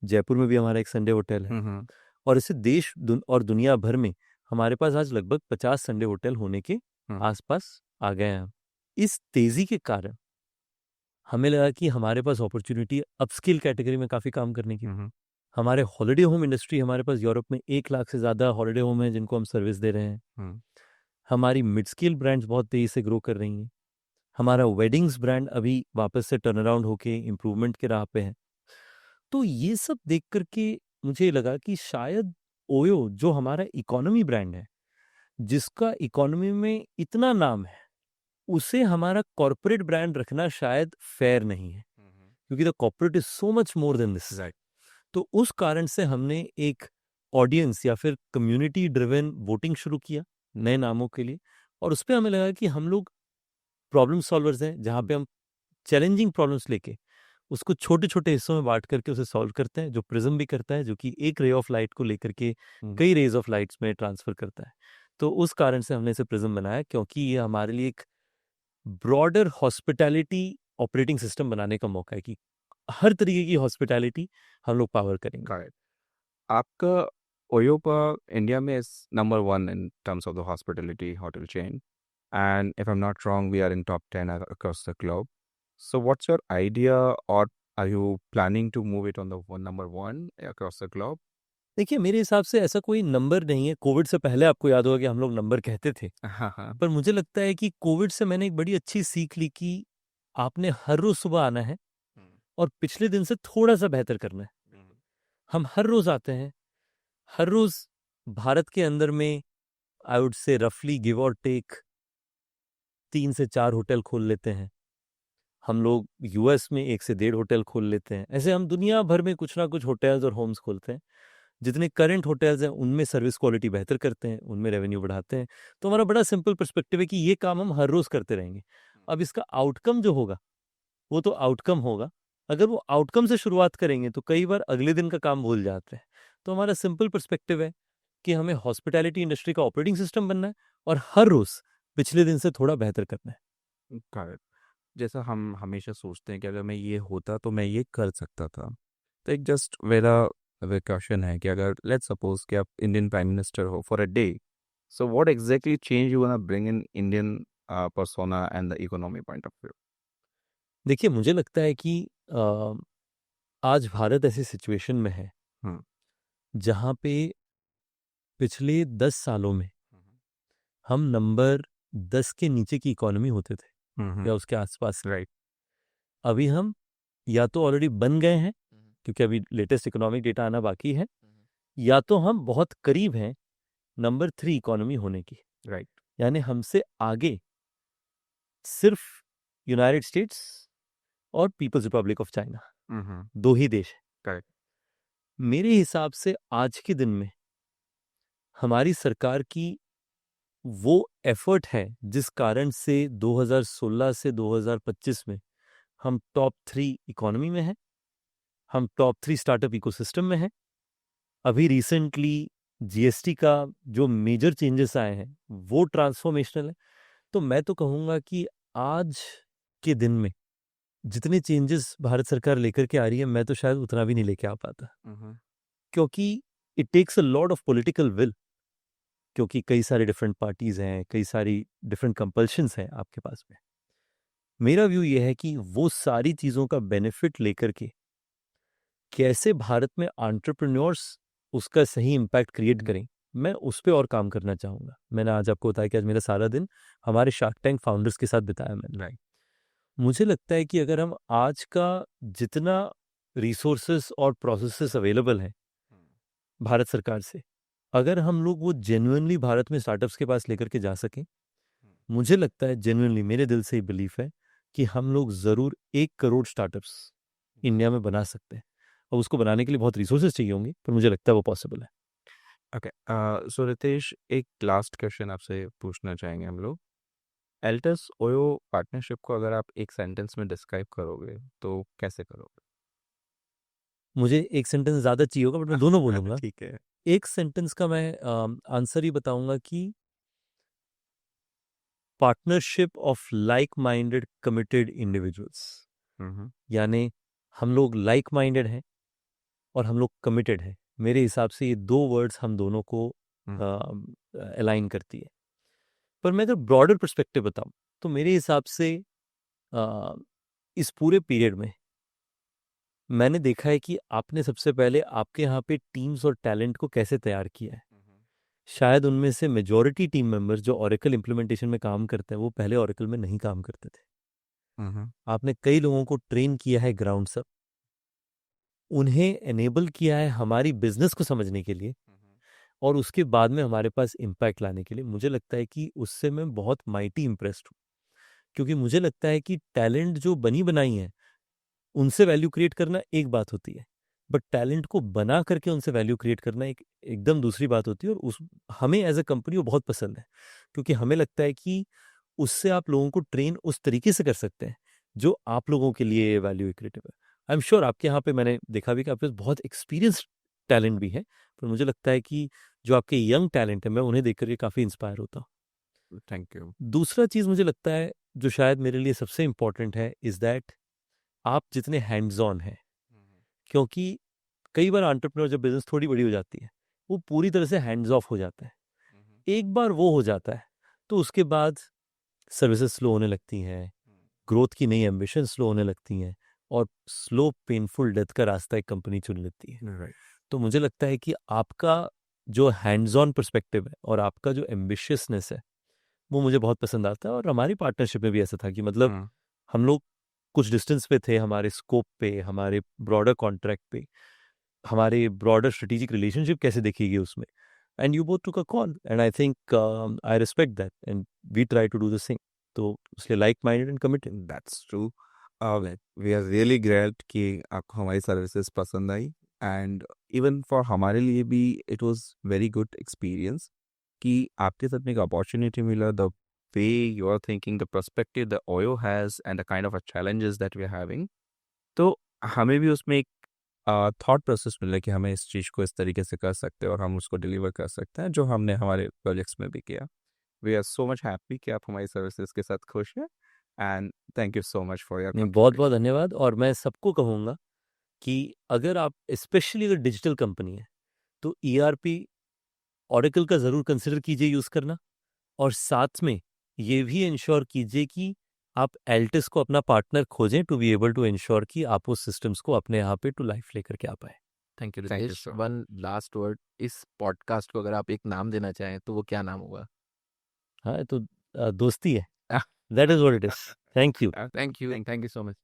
जयपुर में भी हमारा एक संडे होटल है और इसे देश और दुनिया भर में हमारे पास आज लगभग 50 संडे होटल होने के आसपास आ गए हैं। इस तेजी के कारण हमें लगा कि हमारे पास अपॉर्चुनिटी अपस्किल कैटेगरी में काफ़ी काम करने की। हमारे हॉलिडे होम इंडस्ट्री, हमारे पास यूरोप में 1 लाख से ज़्यादा हॉलिडे होम है जिनको हम सर्विस दे रहे हैं। हमारी मिड स्केल ब्रांड्स बहुत तेज़ी से ग्रो कर रही हैं। हमारा वेडिंग्स ब्रांड अभी वापस से टर्न अराउंड होके इम्प्रूवमेंट के राह पे है। तो ये सब देख करके मुझे लगा कि शायद ओयो जो हमारा इकोनॉमी ब्रांड है, जिसका इकोनॉमी में इतना नाम है, उसे हमारा कॉर्पोरेट ब्रांड रखना शायद फेयर नहीं है, क्योंकि the corporate is so much more than this. तो उस कारण से हमने एक ऑडियंस या फिर कम्युनिटी ड्रिवन वोटिंग शुरू किया नए नामों के लिए, और उस पर हमें लगा कि हम लोग प्रॉब्लम सॉल्वर्स हैं, जहाँ पे हम चैलेंजिंग प्रॉब्लम्स लेके उसको छोटे छोटे हिस्सों में बांट करके उसे सॉल्व करते हैं, जो प्रिज्म भी करता है, जो कि एक रे ऑफ लाइट को लेकर के कई रेज ऑफ लाइट्स में ट्रांसफर करता है। तो उस कारण से हमने इसे प्रिज्म बनाया, क्योंकि ये हमारे लिए एक ब्रॉडर हॉस्पिटैलिटी ऑपरेटिंग सिस्टम बनाने का मौका है कि हर तरीके की हॉस्पिटैलिटी हम लोग पावर करेंगे। Correct. आपका ओयो पर इंडिया में is number 1 in terms of the hospitality hotel chain, and if I'm not wrong, we are in top 10 across the globe. So what's your idea, or are you planning to move it on the number 1 across the globe? देखिए, मेरे हिसाब से ऐसा कोई number नहीं है। Covid से पहले आपको याद होगा कि हम लोग नंबर कहते थे, हाँ। पर मुझे लगता है कि कोविड से मैंने एक बड़ी अच्छी सीख ली कि आपने हर रोज सुबह आना है और पिछले दिन से थोड़ा सा बेहतर करना है। हम हर रोज आते हैं, हर रोज भारत के अंदर में आई वुड से रफली गिव और टेक 3 से 4 होटल खोल लेते हैं। हम लोग यूएस में 1 से 1.5 होटल खोल लेते हैं। ऐसे हम दुनिया भर में कुछ ना कुछ होटल्स और होम्स खोलते हैं। जितने करंट होटल्स हैं उनमें सर्विस क्वालिटी बेहतर करते हैं, उनमें रेवेन्यू बढ़ाते हैं। तो हमारा बड़ा सिंपल पर्सपेक्टिव है कि ये काम हम हर रोज करते रहेंगे। अब इसका आउटकम जो होगा वो तो आउटकम होगा। अगर वो आउटकम से शुरुआत करेंगे तो कई बार अगले दिन का काम भूल जाते हैं। तो हमारा सिंपल पर्सपेक्टिव है कि हमें हॉस्पिटैलिटी इंडस्ट्री का ऑपरेटिंग सिस्टम बनना है और हर रोज पिछले दिन से थोड़ा बेहतर करना है। Correct. जैसा हम हमेशा सोचते हैं कि अगर मैं ये होता तो मैं ये कर सकता था, तो एक जस्ट मेरा क्वेश्चन है कि अगर लेट्स सपोज कि आप इंडियन प्राइम मिनिस्टर हो for a day, so what exactly change you want to bring in Indian persona and the economy point of view? देखिए, मुझे लगता है कि आज भारत ऐसी सिचुएशन में है जहाँ पे पिछले 10 सालों में हम नंबर 10 के नीचे की इकोनॉमी होते थे या उसके आसपास। राइट। अभी हम या तो ऑलरेडी बन गए हैं, क्योंकि अभी लेटेस्ट इकोनॉमिक डेटा आना बाकी है, या तो हम बहुत करीब हैं नंबर 3 इकोनॉमी होने की। राइट। यानी हमसे आगे सिर्फ यूनाइटेड स्टेट्स और पीपल्स रिपब्लिक ऑफ चाइना, 2 ही देश है। करेक्ट। मेरे हिसाब से आज के दिन में हमारी सरकार की वो एफर्ट है जिस कारण से 2016 से 2025 में हम टॉप 3 इकोनॉमी में हैं, हम टॉप 3 स्टार्टअप इकोसिस्टम में हैं। अभी रिसेंटली जीएसटी का जो मेजर चेंजेस आए हैं वो ट्रांसफॉर्मेशनल है। तो मैं तो कहूँगा कि आज के दिन में जितने चेंजेस भारत सरकार लेकर के आ रही है, मैं तो शायद उतना भी नहीं लेके आ पाता, क्योंकि it takes a lot of political will, क्योंकि कई सारे डिफरेंट पार्टीज हैं, कई सारी डिफरेंट कंपल्शंस हैं आपके पास में। मेरा व्यू ये है कि वो सारी चीज़ों का बेनिफिट लेकर के कैसे भारत में एंटरप्रेन्योर्स उसका सही इम्पैक्ट क्रिएट करें, मैं उस पर और काम करना चाहूँगा। मैंने आज आपको बताया कि आज मेरा सारा दिन हमारे शार्क टैंक फाउंडर्स के साथ बिताया मैंने। राइट। मुझे लगता है कि अगर हम आज का जितना रिसोर्सेस और प्रोसेसेस अवेलेबल हैं भारत सरकार से, अगर हम लोग वो जेन्युइनली भारत में स्टार्टअप्स के पास लेकर के जा सकें, मुझे लगता है, जेन्युइनली मेरे दिल से ही बिलीफ है कि हम लोग ज़रूर 1 करोड़ स्टार्टअप्स इंडिया में बना सकते हैं। और उसको बनाने के लिए बहुत रिसोर्सेज चाहिए होंगे, पर मुझे लगता है वो पॉसिबल है। ओके। सो रितेश, एक लास्ट क्वेश्चन आपसे पूछना चाहेंगे हम लोग। एल्टस ओयो पार्टनरशिप को अगर आप एक सेंटेंस में डिस्क्राइब करोगे तो कैसे करोगे? मुझे एक सेंटेंस ज़्यादा चाहिए होगा, बट मैं दोनों बोलूँगा। ठीक है। एक सेंटेंस का मैं आंसर ही बताऊँगा कि partnership of like minded committed individuals. यानी हम लोग लाइक माइंडेड हैं और हम लोग कमिटेड हैं। मेरे हिसाब से ये दो वर्ड्स हम दोनों को अलाइन करती है। पर मैं अगर ब्रॉडर पर्सपेक्टिव बताऊं तो मेरे हिसाब से इस पूरे पीरियड में मैंने देखा है कि आपने सबसे पहले आपके यहाँ पे टीम्स और टैलेंट को कैसे तैयार किया है। शायद उनमें से मेजॉरिटी टीम मेंबर्स जो ओरेकल इम्प्लीमेंटेशन में काम करते हैं वो पहले ओरेकल में नहीं काम करते थे। आपने कई लोगों को ट्रेन किया है ग्राउंड अप, उन्हें एनेबल किया है हमारी बिजनेस को समझने के लिए और उसके बाद में हमारे पास इम्पैक्ट लाने के लिए। मुझे लगता है कि उससे मैं बहुत माइटी इम्प्रेस्ड हूँ, क्योंकि मुझे लगता है कि टैलेंट जो बनी बनाई है उनसे वैल्यू क्रिएट करना एक बात होती है, बट टैलेंट को बना करके उनसे वैल्यू क्रिएट करना एकदम दूसरी बात होती है। और हमें एज अ कंपनी वो बहुत पसंद है, क्योंकि हमें लगता है कि उससे आप लोगों को ट्रेन उस तरीके से कर सकते हैं जो आप लोगों के लिए वैल्यू क्रिएटिव है। आई एम श्योर आपके यहाँ पे मैंने देखा भी कि आपके पास बहुत एक्सपीरियंस टैलेंट भी है, पर मुझे लगता है कि जो आपके यंग टैलेंट है मैं उन्हें देख करके काफ़ी इंस्पायर होता हूँ। Thank you. दूसरा चीज़ मुझे लगता है जो शायद मेरे लिए सबसे इम्पॉर्टेंट है इज़ दैट आप जितने हैंड्स ऑन हैं, क्योंकि कई बार एंटरप्रेन्योर जब बिजनेस थोड़ी बड़ी हो जाती है वो पूरी तरह से हैंड्स ऑफ हो जाता है। एक बार वो हो जाता है तो उसके बाद सर्विसेज स्लो होने लगती हैं, ग्रोथ की नई एम्बिशन स्लो होने लगती हैं और स्लो पेनफुल डेथ का रास्ता एक कंपनी चुन लेती है। राइट। तो मुझे लगता है कि आपका जो हैंड्स ऑन पर्सपेक्टिव है और आपका जो एम्बिशियसनेस है वो मुझे बहुत पसंद आता है। और हमारी पार्टनरशिप में भी ऐसा था कि मतलब हम लोग कुछ डिस्टेंस पे थे हमारे स्कोप पे, हमारे ब्रॉडर कॉन्ट्रैक्ट पे, हमारे ब्रॉडर स्ट्रेटेजिक रिलेशनशिप कैसे देखेगी उसमें। And you both took a call and I think I respect that and we try to do the same. तो उसलिए like minded and committed. That's true. We are really great कि आपको हमारी services पसंद आई, and even for हमारे लिए भी it was very good experience कि आपके साथ में एक अपॉर्चुनिटी मिला। The way you are thinking, the perspective the OYO has and the kind of challenges that we are having, तो हमें भी उसमें एक थॉट प्रोसेस मिला कि हमें इस चीज़ को इस तरीके से कर सकते हैं और हम उसको डिलीवर कर सकते हैं, जो हमने हमारे प्रोजेक्ट्स में भी किया। We are so much happy कि आप हमारी सर्विसेज के साथ खुश हैं, and thank you so much for your नहीं, बहुत बहुत धन्यवाद। और मैं सबको कहूँगा कि अगर आप स्पेशली अगर डिजिटल कंपनी है तो ERP ऑरेकल का ज़रूर कंसिडर कीजिए यूज़ करना, और साथ में ये भी इंश्योर कीजिए कि आप एल्टिस को अपना पार्टनर खोजें to be able to ensure कि आप उस सिस्टम्स को अपने यहाँ पे टू लाइफ लेकर के आ पाए। थैंक यू Thank you, रितेश। sir. वन लास्ट वर्ड, इस पॉडकास्ट को अगर आप एक नाम देना चाहें तो वो क्या नाम होगा? हाँ, तो दोस्ती है, that is what it is. Thank you. Thank you so much.